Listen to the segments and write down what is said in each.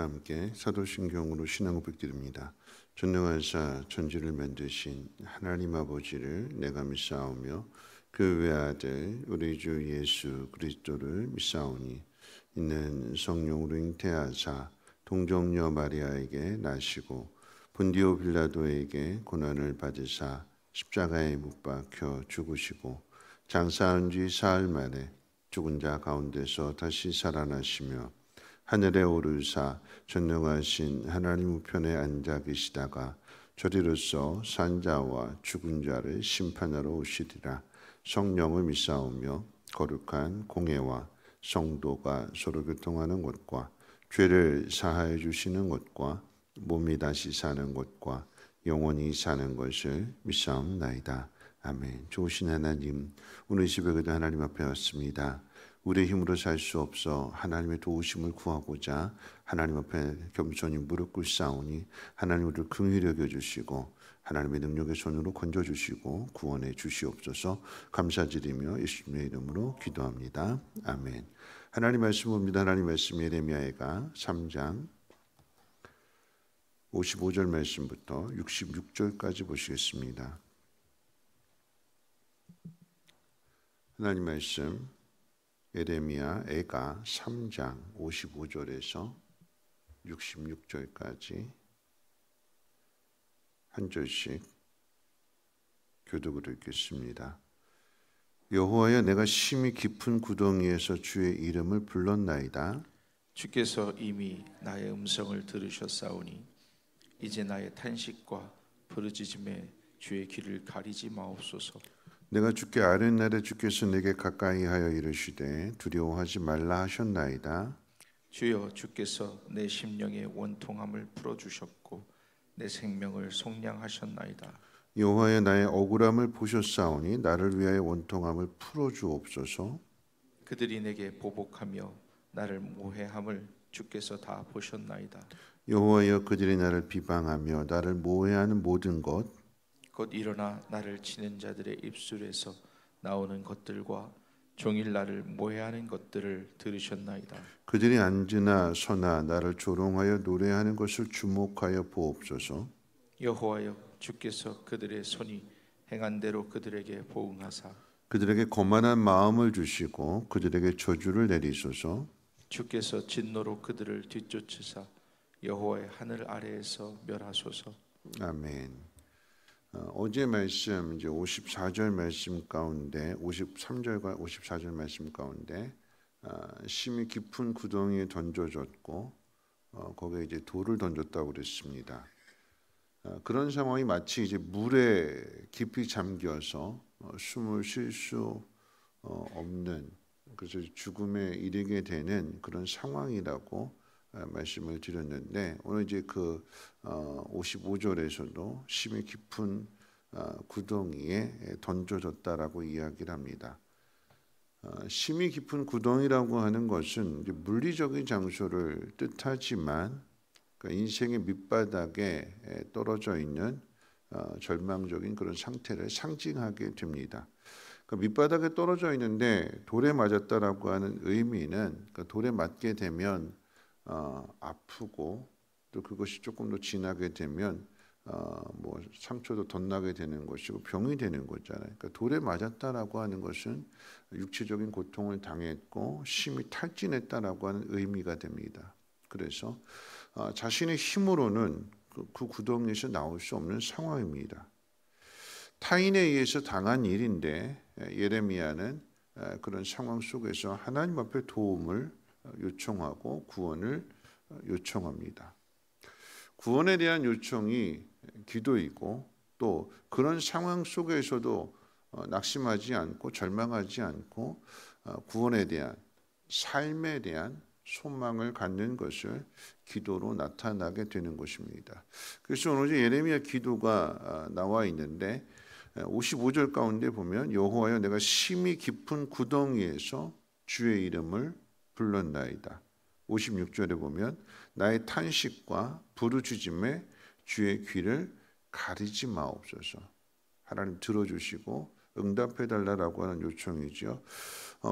다 함께 사도신경으로 신앙 고백드립니다. 전능하사 천지를 만드신 하나님 아버지를 내가 믿사오며 그 외아들 우리 주 예수 그리스도를 믿사오니 이는 성령으로 잉태하사 동정녀 마리아에게 나시고 본디오 빌라도에게 고난을 받으사 십자가에 못 박혀 죽으시고 장사한 지 사흘 만에 죽은 자 가운데서 다시 살아나시며 하늘에 오르사 전능하신 하나님 우편에 앉아 계시다가 저리로서 산자와 죽은 자를 심판하러 오시리라. 성령을 믿사오며 거룩한 공회와 성도가 서로 교통하는 것과 죄를 사하여 주시는 것과 몸이 다시 사는 것과 영원히 사는 것을 믿사옵나이다. 아멘. 좋으신 하나님, 오늘 이 새벽에도 하나님 앞에 왔습니다. 우리의 힘으로 살 수 없어 하나님의 도우심을 구하고자 하나님 앞에 겸손히 무릎 꿇사오니 하나님 우리를 긍휼히 여겨주시고 하나님의 능력의 손으로 건져주시고 구원해 주시옵소서. 감사드리며 예수님의 이름으로 기도합니다. 아멘. 하나님 말씀 봅니다. 하나님 말씀 예레미야가 3장 55절 말씀부터 66절까지 보시겠습니다. 하나님 말씀 예레미야 애가 3장 55절에서 66절까지 한 절씩 교독으로 읽겠습니다. 여호와여, 내가 심히 깊은 구덩이에서 주의 이름을 불렀나이다. 주께서 이미 나의 음성을 들으셨사오니 이제 나의 탄식과 부르짖음에 주의 귀를 가리지 마옵소서. 내가 주께 아뢰는 날에 주께서 내게 가까이 하여 이르시되 두려워하지 말라 하셨나이다. 주여, 주께서 내 심령의 원통함을 풀어주셨고 내 생명을 속량하셨나이다. 여호와여, 나의 억울함을 보셨사오니 나를 위하여 원통함을 풀어주옵소서. 그들이 내게 보복하며 나를 모해함을 주께서 다 보셨나이다. 여호와여, 그들이 나를 비방하며 나를 모해하는 모든 것 곧 일어나 나를 치는 자들의 입술에서 나오는 것들과 종일 나를 모해하는 것들을 들으셨나이다. 그들이 앉으나 서나 나를 조롱하여 노래하는 것을 주목하여 보옵소서. 여호와여, 주께서 그들의 손이 행한 대로 그들에게 보응하사 그들에게 거만한 마음을 주시고 그들에게 저주를 내리소서. 주께서 진노로 그들을 뒤쫓으사 여호와의 하늘 아래에서 멸하소서. 아멘. 어제 말씀 이제 54절 말씀 가운데 53절과 54절 말씀 가운데 심히 깊은 구덩이에 던져졌고 거기에 이제 돌을 던졌다고 그랬습니다. 그런 상황이 마치 이제 물에 깊이 잠겨서 숨을 쉴 수 없는, 그래서 죽음에 이르게 되는 그런 상황이라고 말씀을 드렸는데, 오늘 이제 그 55절에서도 심히 깊은 구덩이에 던져졌다라고 이야기를 합니다. 심히 깊은 구덩이라고 하는 것은 이제 물리적인 장소를 뜻하지만 그러니까 인생의 밑바닥에 떨어져 있는 절망적인 그런 상태를 상징하게 됩니다. 그러니까 밑바닥에 떨어져 있는데 돌에 맞았다라고 하는 의미는, 그러니까 돌에 맞게 되면 아프고 또 그것이 조금 더 지나게 되면 뭐 상처도 덧나게 되는 것이고 병이 되는 거잖아요. 그러니까 돌에 맞았다라고 하는 것은 육체적인 고통을 당했고 심히 탈진했다라고 하는 의미가 됩니다. 그래서 자신의 힘으로는 그 구덩이에서 나올 수 없는 상황입니다. 타인에 의해서 당한 일인데 예레미야는 그런 상황 속에서 하나님 앞에 도움을 요청하고 구원을 요청합니다. 구원에 대한 요청이 기도이고 또 그런 상황 속에서도 낙심하지 않고 절망하지 않고 구원에 대한, 삶에 대한 소망을 갖는 것을 기도로 나타나게 되는 것입니다. 그래서 오늘 예레미야 기도가 나와 있는데 55절 가운데 보면 여호와여, 내가 심히 깊은 구덩이에서 주의 이름을 불렀나이다. 56절에 보면 나의 탄식과 부르짖음에 주의 귀를 가리지 마옵소서. 하나님 들어주시고 응답해달라고 하는 요청이죠.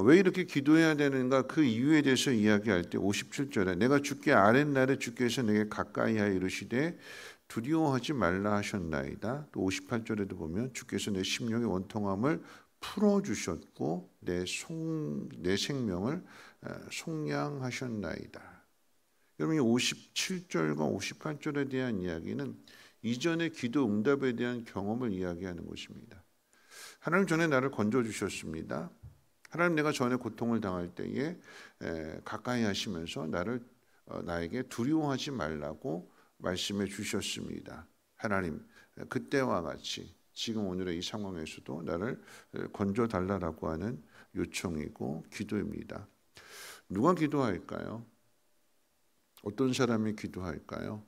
왜 이렇게 기도해야 되는가? 그 이유에 대해서 이야기할 때 57절에 내가 주께 아랫날에 주께서 내게 가까이하여 이르시되 두려워하지 말라 하셨나이다. 또 58절에도 보면 주께서 내 심령의 원통함을 풀어주셨고 내 생명을 속량하셨나이다. 여러분 이 57절과 58절에 대한 이야기는 이전의 기도 응답에 대한 경험을 이야기하는 것입니다. 하나님 전에 나를 건져주셨습니다. 하나님 내가 전에 고통을 당할 때에 가까이 하시면서 나에게 두려워하지 말라고 말씀해 주셨습니다. 하나님 그때와 같이 지금 오늘의 이 상황에서도 나를 건져달라고 하는 요청이고 기도입니다. 누가 기도할까요? 어떤 사람이 기도할까요?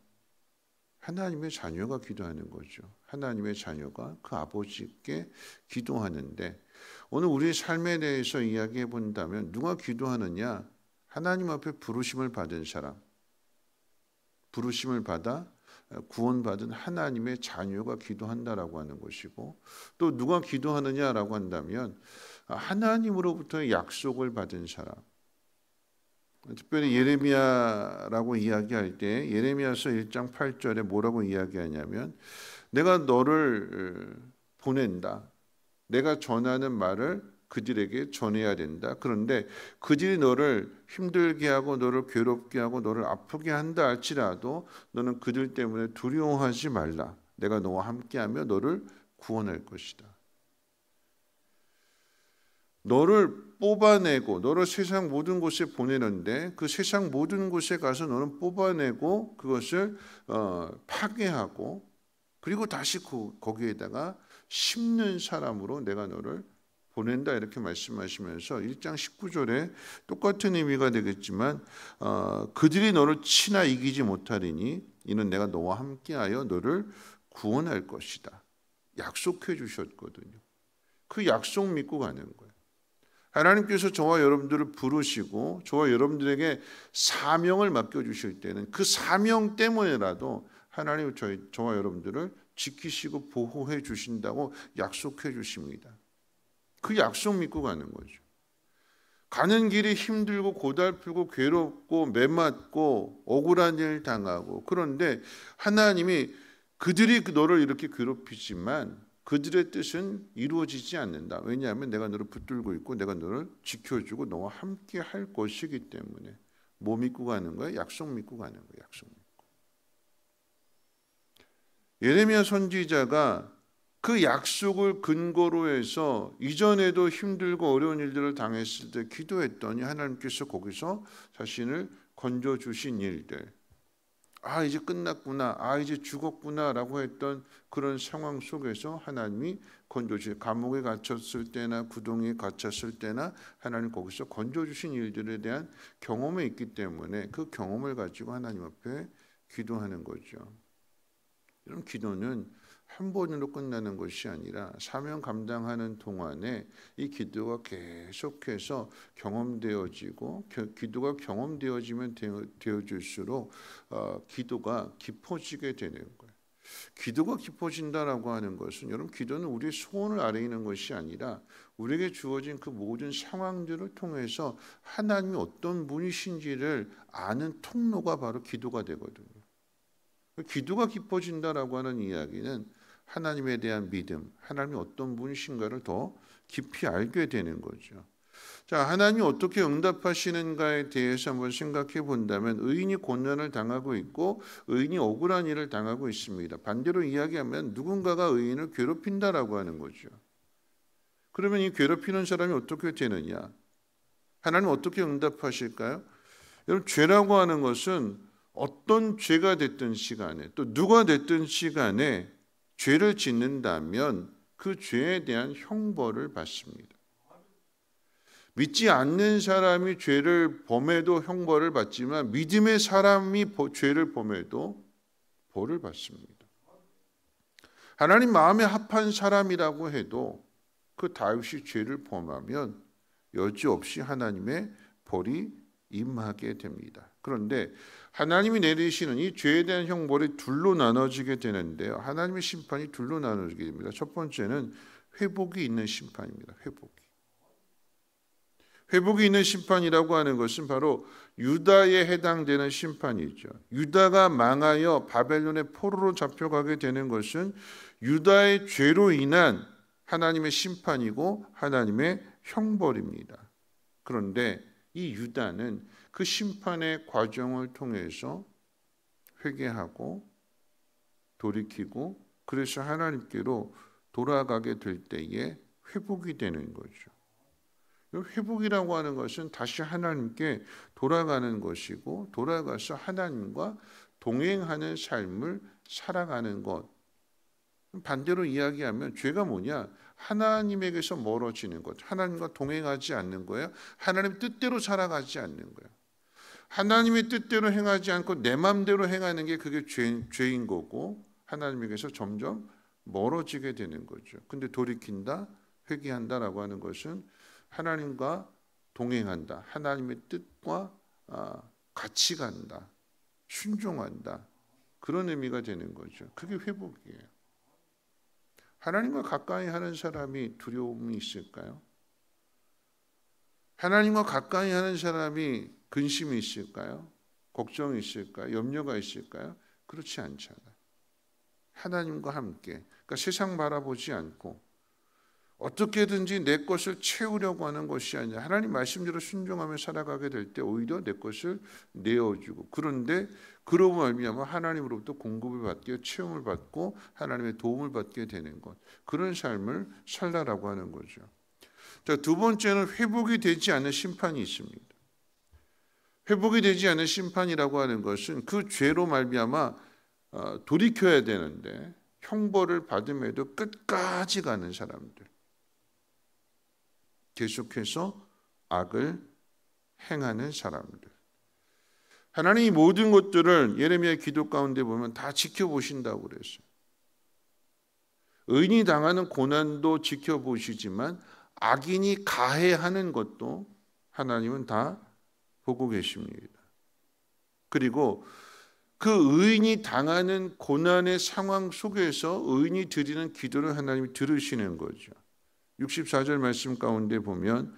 하나님의 자녀가 기도하는 거죠. 하나님의 자녀가 그 아버지께 기도하는데 오늘 우리의 삶에 대해서 이야기해 본다면 누가 기도하느냐? 하나님 앞에 부르심을 받은 사람, 부르심을 받아 구원받은 하나님의 자녀가 기도한다라고 하는 것이고 또 누가 기도하느냐라고 한다면 하나님으로부터 약속을 받은 사람, 특별히 예레미야라고 이야기할 때 예레미야서 1장 8절에 뭐라고 이야기하냐면 내가 너를 보낸다. 내가 전하는 말을 그들에게 전해야 된다. 그런데 그들이 너를 힘들게 하고 너를 괴롭게 하고 너를 아프게 한다 할지라도 너는 그들 때문에 두려워하지 말라. 내가 너와 함께하며 너를 구원할 것이다. 너를 뽑아내고 너를 세상 모든 곳에 보내는데 그 세상 모든 곳에 가서 너는 뽑아내고 그것을 파괴하고 그리고 다시 거기에다가 심는 사람으로 내가 너를 보낸다 이렇게 말씀하시면서 1장 19절에 똑같은 의미가 되겠지만 그들이 너를 치나 이기지 못하리니 이는 내가 너와 함께하여 너를 구원할 것이다. 약속해 주셨거든요. 그 약속 믿고 가는 거예요. 하나님께서 저와 여러분들을 부르시고 저와 여러분들에게 사명을 맡겨주실 때는 그 사명 때문에라도 하나님은 저와 여러분들을 지키시고 보호해 주신다고 약속해 주십니다. 그 약속 믿고 가는 거죠. 가는 길이 힘들고 고달프고 괴롭고 매맞고 억울한 일 당하고 그런데 하나님이 그들이 너를 이렇게 괴롭히지만 그들의 뜻은 이루어지지 않는다. 왜냐하면 내가 너를 붙들고 있고 내가 너를 지켜주고 너와 함께 할 것이기 때문에 뭐 믿고 가는 거야? 약속 믿고 가는 거야. 약속 믿고. 예레미야 선지자가 그 약속을 근거로 해서 이전에도 힘들고 어려운 일들을 당했을 때 기도했더니 하나님께서 거기서 자신을 건져주신 일들, 이제 끝났구나, 이제 죽었구나라고 했던 그런 상황 속에서 하나님이 건져주신, 감옥에 갇혔을 때나 구덩이에 갇혔을 때나 하나님 거기서 건져주신 일들에 대한 경험이 있기 때문에 그 경험을 가지고 하나님 앞에 기도하는 거죠. 이런 기도는 한 번으로 끝나는 것이 아니라 사명 감당하는 동안에 이 기도가 계속해서 경험되어지고 기도가 경험되어지면 되어질수록 기도가 깊어지게 되는 거예요. 기도가 깊어진다라고 하는 것은 여러분 기도는 우리의 소원을 아뢰는 것이 아니라 우리에게 주어진 그 모든 상황들을 통해서 하나님이 어떤 분이신지를 아는 통로가 바로 기도가 되거든요. 기도가 깊어진다라고 하는 이야기는 하나님에 대한 믿음, 하나님이 어떤 분이신가를 더 깊이 알게 되는 거죠. 자, 하나님이 어떻게 응답하시는가에 대해서 한번 생각해 본다면 의인이 고난을 당하고 있고 의인이 억울한 일을 당하고 있습니다. 반대로 이야기하면 누군가가 의인을 괴롭힌다라고 하는 거죠. 그러면 이 괴롭히는 사람이 어떻게 되느냐? 하나님 어떻게 응답하실까요? 여러분 죄라고 하는 것은 어떤 죄가 됐든 시간에 또 누가 됐든 시간에 죄를 짓는다면 그 죄에 대한 형벌을 받습니다. 믿지 않는 사람이 죄를 범해도 형벌을 받지만 믿음의 사람이 죄를 범해도 벌을 받습니다. 하나님 마음에 합한 사람이라고 해도 그 다윗이 죄를 범하면 여지없이 하나님의 벌이 임하게 됩니다. 그런데 하나님이 내리시는 이 죄에 대한 형벌이 둘로 나눠지게 되는데요. 하나님의 심판이 둘로 나눠지게 됩니다. 첫 번째는 회복이 있는 심판입니다. 회복이 있는 심판이라고 하는 것은 바로 유다에 해당되는 심판이죠. 유다가 망하여 바벨론의 포로로 잡혀가게 되는 것은 유다의 죄로 인한 하나님의 심판이고 하나님의 형벌입니다. 그런데 이 유다는 그 심판의 과정을 통해서 회개하고 돌이키고 그래서 하나님께로 돌아가게 될 때에 회복이 되는 거죠. 회복이라고 하는 것은 다시 하나님께 돌아가는 것이고 돌아가서 하나님과 동행하는 삶을 살아가는 것. 반대로 이야기하면 죄가 뭐냐? 하나님에게서 멀어지는 것. 하나님과 동행하지 않는 거예요. 하나님 뜻대로 살아가지 않는 거예요. 하나님의 뜻대로 행하지 않고 내 마음대로 행하는 게 그게 죄인 거고 하나님에게서 점점 멀어지게 되는 거죠. 근데 돌이킨다, 회개한다라고 하는 것은 하나님과 동행한다. 하나님의 뜻과 같이 간다. 순종한다. 그런 의미가 되는 거죠. 그게 회복이에요. 하나님과 가까이 하는 사람이 두려움이 있을까요? 하나님과 가까이 하는 사람이 근심이 있을까요? 걱정이 있을까요? 염려가 있을까요? 그렇지 않잖아요. 하나님과 함께, 그러니까 세상 바라보지 않고 어떻게든지 내 것을 채우려고 하는 것이 아니라 하나님 말씀대로 순종하며 살아가게 될 때 오히려 내 것을 내어주고, 그런데 그러고 말미암아 하나님으로부터 공급을 받게, 채움을 받고 하나님의 도움을 받게 되는 것, 그런 삶을 살라라고 하는 거죠. 자, 두 번째는 회복이 되지 않는 심판이 있습니다. 회복이 되지 않는 심판이라고 하는 것은 그 죄로 말미암아 돌이켜야 되는데 형벌을 받음에도 끝까지 가는 사람들, 계속해서 악을 행하는 사람들. 하나님이 모든 것들을 예레미야 기도 가운데 보면 다 지켜보신다고 그랬어요. 의인이 당하는 고난도 지켜보시지만 악인이 가해하는 것도 하나님은 다 보고 계십니다. 그리고 그 의인이 당하는 고난의 상황 속에서 의인이 드리는 기도를 하나님이 들으시는 거죠. 64절 말씀 가운데 보면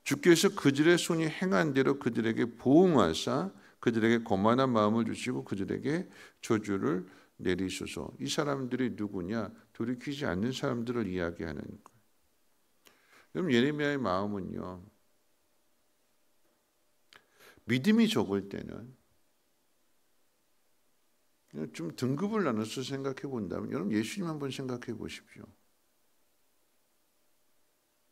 주께서 그들의 손이 행한 대로 그들에게 보응하사 그들에게 거만한 마음을 주시고 그들에게 저주를 내리소서. 이 사람들이 누구냐? 돌이키지 않는 사람들을 이야기하는 거예요. 그럼 예레미야의 마음은요, 믿음이 적을 때는 좀 등급을 나눠서 생각해 본다면, 여러분 예수님 한번 생각해 보십시오.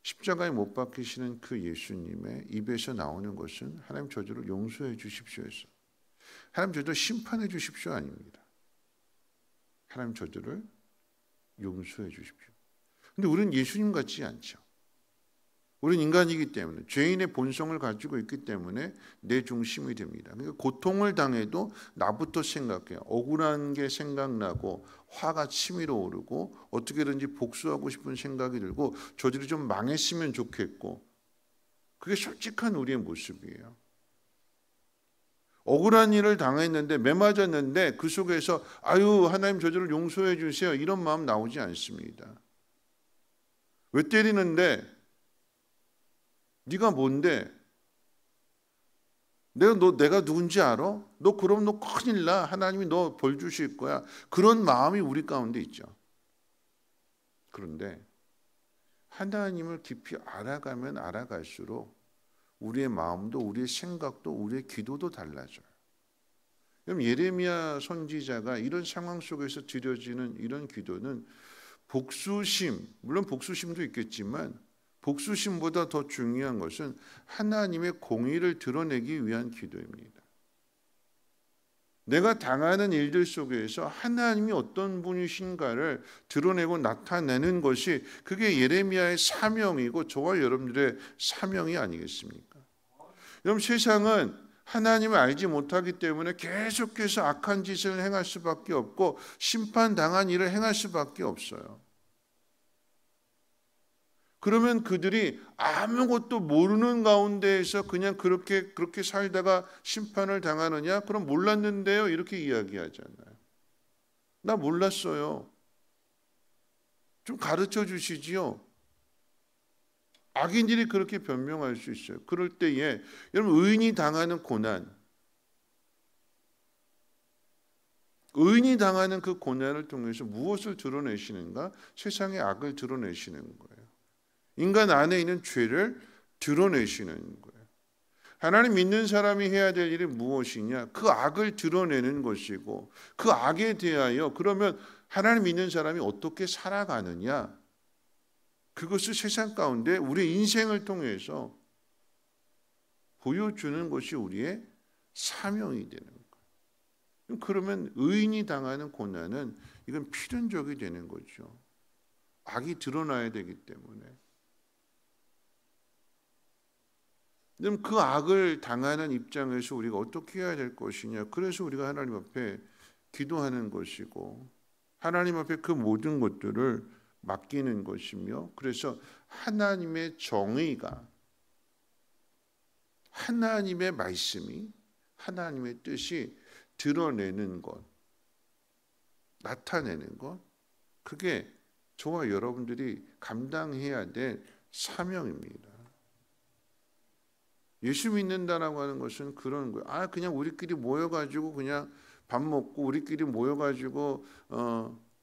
십자가에 못 박히시는 그 예수님의 입에서 나오는 것은 하나님 저주를 용서해 주십시오에서 하나님 저주를 심판해 주십시오 아닙니다. 하나님 저주를 용서해 주십시오. 근데 우리는 예수님 같지 않죠. 우리는 인간이기 때문에, 죄인의 본성을 가지고 있기 때문에 내 중심이 됩니다. 그러니까 고통을 당해도 나부터 생각해요. 억울한 게 생각나고 화가 치밀어 오르고 어떻게든지 복수하고 싶은 생각이 들고 저들이 좀 망했으면 좋겠고, 그게 솔직한 우리의 모습이에요. 억울한 일을 당했는데 매맞았는데 그 속에서 아유 하나님 저들을 용서해 주세요 이런 마음 나오지 않습니다. 왜 때리는데? 네가 뭔데? 내가 누군지 알아? 너 그럼 너 큰일 나. 하나님이 너 벌 주실 거야. 그런 마음이 우리 가운데 있죠. 그런데 하나님을 깊이 알아가면 알아갈수록 우리의 마음도 우리의 생각도 우리의 기도도 달라져요. 그럼 예레미야 선지자가 이런 상황 속에서 드려지는 이런 기도는 복수심, 물론 복수심도 있겠지만 복수심보다 더 중요한 것은 하나님의 공의를 드러내기 위한 기도입니다. 내가 당하는 일들 속에서 하나님이 어떤 분이신가를 드러내고 나타내는 것이 그게 예레미야의 사명이고 저와 여러분들의 사명이 아니겠습니까? 여러분 세상은 하나님을 알지 못하기 때문에 계속해서 악한 짓을 행할 수밖에 없고 심판당한 일을 행할 수밖에 없어요. 그러면 그들이 아무것도 모르는 가운데에서 그냥 그렇게 살다가 심판을 당하느냐? 그럼 몰랐는데요. 이렇게 이야기하잖아요. 나 몰랐어요. 좀 가르쳐 주시지요. 악인들이 그렇게 변명할 수 있어요. 그럴 때에 여러분 의인이 당하는 고난, 의인이 당하는 그 고난을 통해서 무엇을 드러내시는가? 세상의 악을 드러내시는 거예요. 인간 안에 있는 죄를 드러내시는 거예요. 하나님 믿는 사람이 해야 될 일이 무엇이냐? 그 악을 드러내는 것이고 그 악에 대하여 그러면 하나님 믿는 사람이 어떻게 살아가느냐? 그것을 세상 가운데 우리의 인생을 통해서 보여주는 것이 우리의 사명이 되는 거예요. 그러면 의인이 당하는 고난은 이건 필연적이 되는 거죠. 악이 드러나야 되기 때문에. 그럼 그 악을 당하는 입장에서 우리가 어떻게 해야 될 것이냐? 그래서 우리가 하나님 앞에 기도하는 것이고 하나님 앞에 그 모든 것들을 맡기는 것이며 그래서 하나님의 정의가 하나님의 말씀이 하나님의 뜻이 드러내는 것, 나타내는 것 그게 저와 여러분들이 감당해야 될 사명입니다. 예수 믿는다라고 하는 것은 그런 거예요. 그냥 우리끼리 모여가지고 그냥 밥 먹고 우리끼리 모여가지고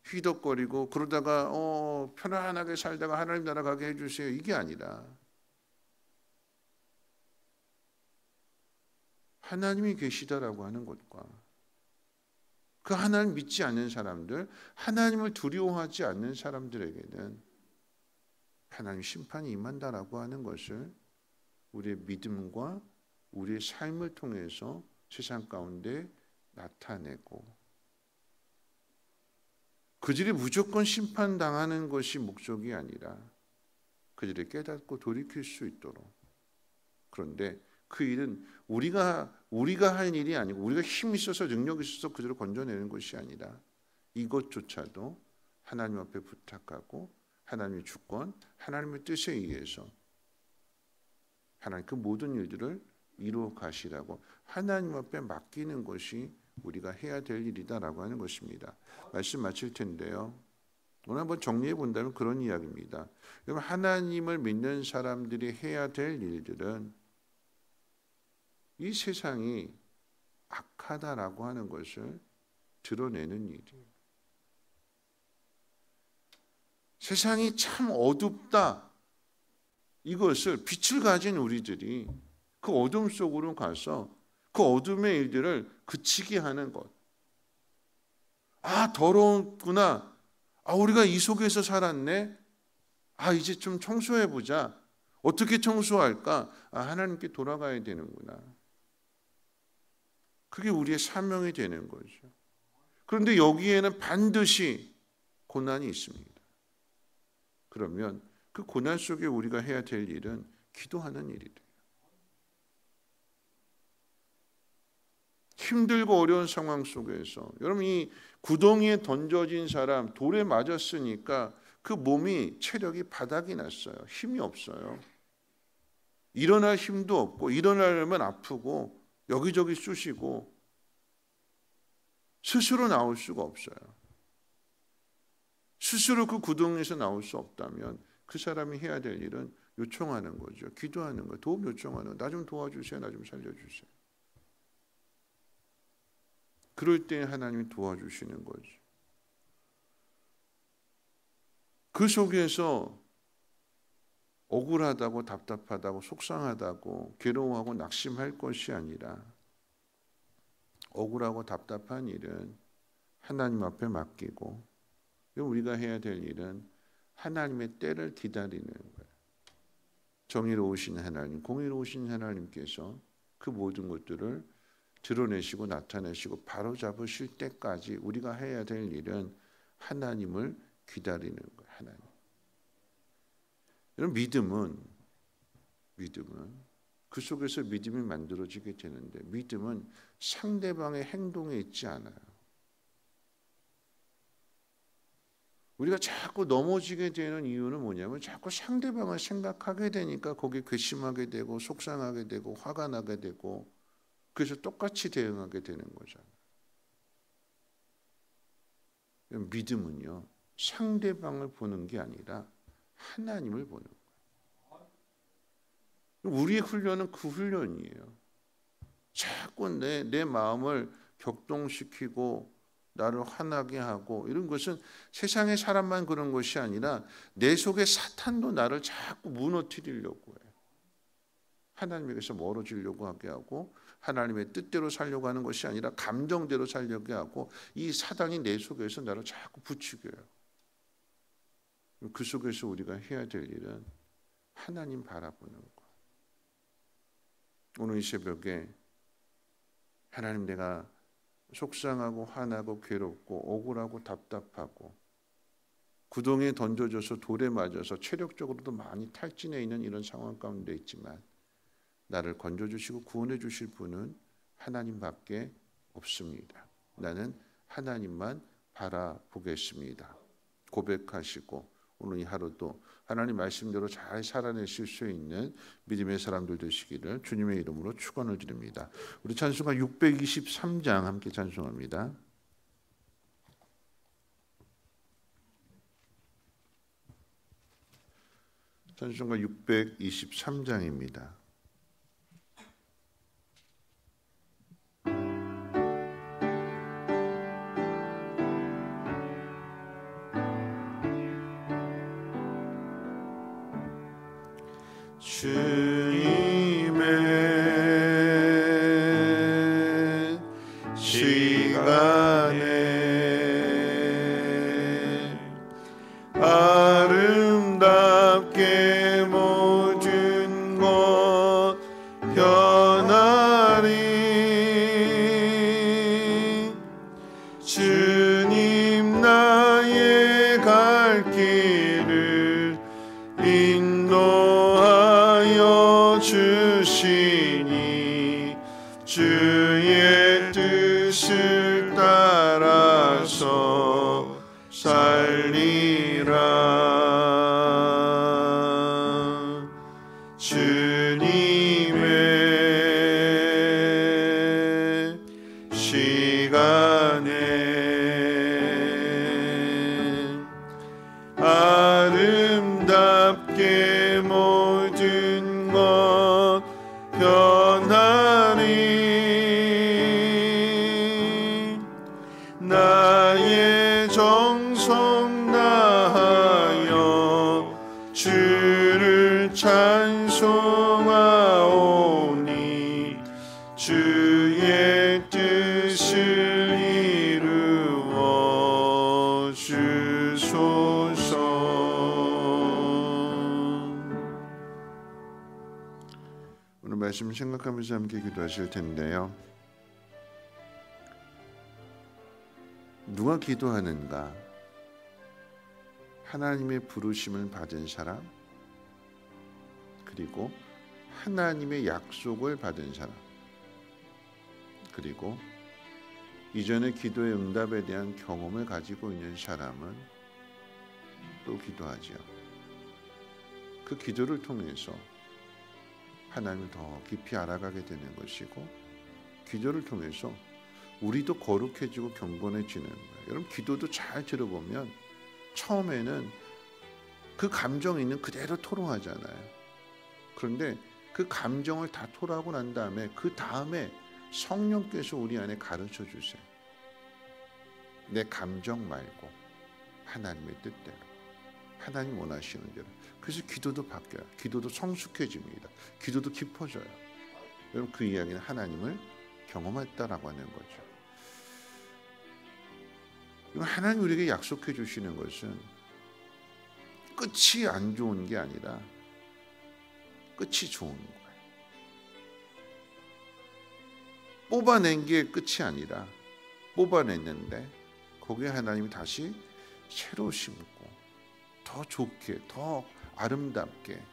휘덕거리고 그러다가 편안하게 살다가 하나님 나라 가게 해주세요. 이게 아니라 하나님이 계시다라고 하는 것과 그 하나님 믿지 않는 사람들, 하나님을 두려워하지 않는 사람들에게는 하나님 심판이 임한다라고 하는 것을 우리의 믿음과 우리의 삶을 통해서 세상 가운데 나타내고 그들이 무조건 심판당하는 것이 목적이 아니라 그들이 깨닫고 돌이킬 수 있도록 그런데 그 일은 우리가 할 일이 아니고 우리가 힘이 있어서 능력이 있어서 그들을 건져내는 것이 아니라 이것조차도 하나님 앞에 부탁하고 하나님의 주권, 하나님의 뜻에 의해서 하나님 그 모든 일들을 이루어 가시라고 하나님 앞에 맡기는 것이 우리가 해야 될 일이다라고 하는 것입니다. 말씀 마칠 텐데요. 오늘 한번 정리해 본다면 그런 이야기입니다. 여러분 하나님을 믿는 사람들이 해야 될 일들은 이 세상이 악하다라고 하는 것을 드러내는 일이에요. 세상이 참 어둡다. 이것을 빛을 가진 우리들이 그 어둠 속으로 가서 그 어둠의 일들을 그치게 하는 것. 더러웠구나. 우리가 이 속에서 살았네. 이제 좀 청소해보자. 어떻게 청소할까? 하나님께 돌아가야 되는구나. 그게 우리의 사명이 되는 거죠. 그런데 여기에는 반드시 고난이 있습니다. 그러면 그 고난 속에 우리가 해야 될 일은 기도하는 일이 돼요. 힘들고 어려운 상황 속에서 여러분 이 구덩이에 던져진 사람 돌에 맞았으니까 그 몸이 체력이 바닥이 났어요. 힘이 없어요. 일어날 힘도 없고 일어나려면 아프고 여기저기 쑤시고 스스로 나올 수가 없어요. 스스로 그 구덩이에서 나올 수 없다면 그 사람이 해야 될 일은 요청하는 거죠. 기도하는 거예요. 도움 요청하는 거. 나 좀 도와주세요. 나 좀 살려주세요. 그럴 때 하나님이 도와주시는 거죠. 그 속에서 억울하다고 답답하다고 속상하다고 괴로워하고 낙심할 것이 아니라 억울하고 답답한 일은 하나님 앞에 맡기고 우리가 해야 될 일은 하나님의 때를 기다리는 거예요. 정의로우신 하나님, 공의로우신 하나님께서 그 모든 것들을 드러내시고 나타내시고 바로잡으실 때까지 우리가 해야 될 일은 하나님을 기다리는 거예요. 하나님. 이런 믿음은 그 속에서 믿음이 만들어지게 되는데 믿음은 상대방의 행동에 있지 않아요. 우리가 자꾸 넘어지게 되는 이유는 뭐냐면 자꾸 상대방을 생각하게 되니까 거기에 괘씸하게 되고 속상하게 되고 화가 나게 되고 그래서 똑같이 대응하게 되는 거잖아요. 믿음은요 상대방을 보는 게 아니라 하나님을 보는 거예요. 우리의 훈련은 그 훈련이에요. 자꾸 내 마음을 격동시키고 나를 화나게 하고, 이런 것은 세상의 사람만 그런 것이 아니라 내 속에 사탄도 나를 자꾸 무너뜨리려고 해요. 하나님에게서 멀어지려고 하게 하고, 하나님의 뜻대로 살려고 하는 것이 아니라 감정대로 살려고 하고, 이 사단이 내 속에서 나를 자꾸 부추겨요. 그 속에서 우리가 해야 될 일은 하나님 바라보는 것. 오늘 이 새벽에 하나님, 내가 속상하고 화나고 괴롭고 억울하고 답답하고 구덩이에 던져져서 돌에 맞아서 체력적으로도 많이 탈진해 있는 이런 상황 가운데 있지만, 나를 건져주시고 구원해 주실 분은 하나님밖에 없습니다. 나는 하나님만 바라보겠습니다. 고백하시고 오늘 이 하루도 하나님 말씀대로 잘 살아내실 수 있는 믿음의 사람들 되시기를 주님의 이름으로 축원을 드립니다. 우리 찬송가 623장 함께 찬송합니다. 찬송가 623장입니다. 주님의 시간에 아름답게 모든 것 변하리. 주님 나의 갈 길을 인도하여 주시니 주의 뜻을 따라서 살리라. 주님의 시간에 아름답게 모든 것 변하리. 나의 정성 다하여 주를 찬송하오니 주의 뜻을 이루어 주소서. 오늘 말씀 생각하면서 함께 기도하실 텐데요. 누가 기도하는가? 하나님의 부르심을 받은 사람, 그리고 하나님의 약속을 받은 사람, 그리고 이전의 기도의 응답에 대한 경험을 가지고 있는 사람은 또 기도하죠. 그 기도를 통해서 하나님을 더 깊이 알아가게 되는 것이고, 기도를 통해서 우리도 거룩해지고 경건해지는 거예요. 여러분, 기도도 잘 들어보면 처음에는 그 감정이 있는 그대로 토로하잖아요. 그런데 그 감정을 다 토로하고 난 다음에 그 다음에 성령께서 우리 안에 가르쳐 주세요. 내 감정 말고 하나님의 뜻대로, 하나님 원하시는 대로. 그래서 기도도 바뀌어요. 기도도 성숙해집니다. 기도도 깊어져요. 여러분, 그 이야기는 하나님을 경험했다라고 하는 거죠. 하나님 우리에게 약속해 주시는 것은 끝이 안 좋은 게 아니라 끝이 좋은 거예요. 뽑아낸 게 끝이 아니라 뽑아냈는데 거기에 하나님이 다시 새로 심고 더 좋게, 더 아름답게,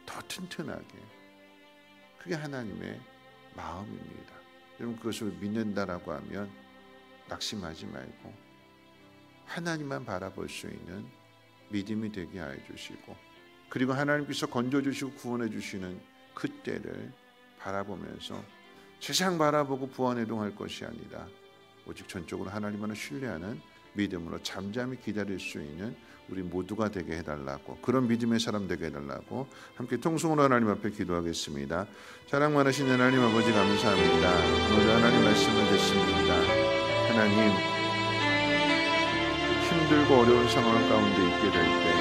더 튼튼하게, 그게 하나님의 마음입니다. 여러분, 그것을 믿는다라고 하면 낙심하지 말고 하나님만 바라볼 수 있는 믿음이 되게 하여 주시고, 그리고 하나님께서 건져주시고 구원해 주시는 그때를 바라보면서 세상 바라보고 부안해동할 것이 아니라 오직 전적으로 하나님만을 신뢰하는 믿음으로 잠잠히 기다릴 수 있는 우리 모두가 되게 해달라고, 그런 믿음의 사람 되게 해달라고 함께 통성으로 하나님 앞에 기도하겠습니다. 사랑 많으신 하나님 아버지 감사합니다. 오늘 하나님 말씀을 듣습니다. 하나님, 힘들고 어려운 상황 가운데 있게 될 때,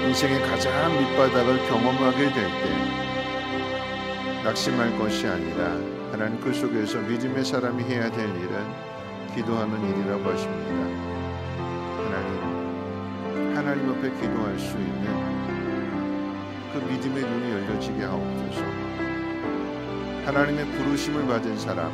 인생의 가장 밑바닥을 경험하게 될 때 낙심할 것이 아니라 하나님 그 속에서 믿음의 사람이 해야 될 일은 기도하는 일이라고 하십니다. 하나님 앞에 기도할 수 있는 그 믿음의 눈이 열려지게 하옵소서. 하나님의 부르심을 받은 사람,